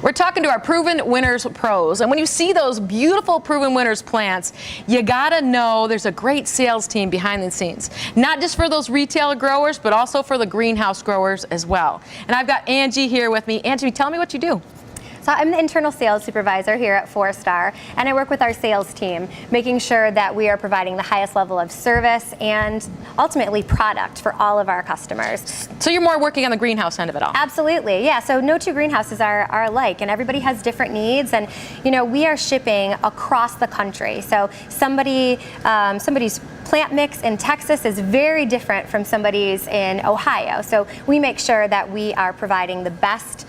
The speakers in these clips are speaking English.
We're talking to our Proven Winners pros, and when you see those beautiful Proven Winners plants, you gotta know there's a great sales team behind the scenes. Not just for those retail growers, but also for the greenhouse growers as well. And I've got Angie here with me. Angie, tell me what you do. So I'm the internal sales supervisor here at 4-Star, and I work with our sales team, making sure that we are providing the highest level of service and ultimately product for all of our customers. So you're more working on the greenhouse end of it all? Absolutely, yeah. So no two greenhouses are alike, and everybody has different needs. And you know, we are shipping across the country. So somebody's plant mix in Texas is very different from somebody's in Ohio. So we make sure that we are providing the best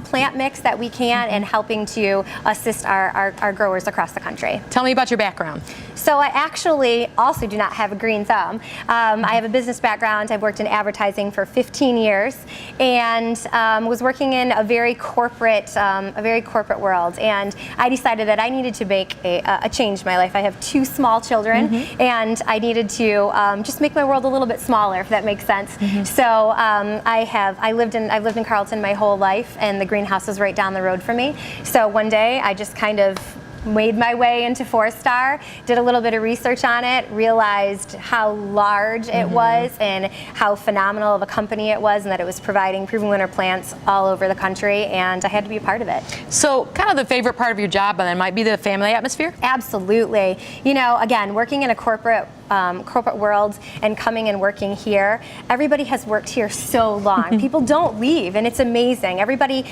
plant mix that we can and helping to assist our growers across the country. Tell me about your background. So I actually also do not have a green thumb. I have a business background. I've worked in advertising for 15 years and was working in a very corporate world. And I decided that I needed to make a change in my life. I have 2 small children, and I needed to just make my world a little bit smaller, if that makes sense. So I've lived in Carlton my whole life, and the greenhouse is right down the road from me. So one day I just kind of made my way into 4-Star, did a little bit of research on it, realized how large it was and how phenomenal of a company it was, and that it was providing Proven Winner plants all over the country, and I had to be a part of it. So kind of the favorite part of your job then might be the family atmosphere? Absolutely. You know, again, working in a corporate world and coming and working here, everybody has worked here so long. People don't leave, and it's amazing. Everybody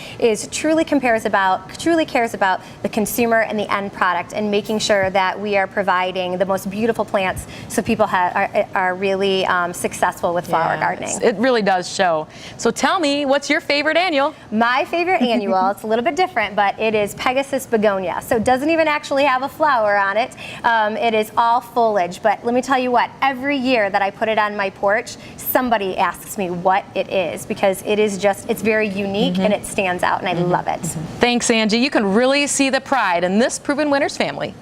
truly cares about the consumer and the end product, and making sure that we are providing the most beautiful plants so people are really successful with flower gardening. It really does show. So tell me, what's your favorite annual? My favorite annual, it's a little bit different, but it is Pegasus begonia. So it doesn't even actually have a flower on it. It is all foliage, but let me tell you what, every year that I put it on my porch, somebody asks me what it is, because it's very unique and it stands out, and I love it. Thanks, Angie. You can really see the pride in this Proven Winners family.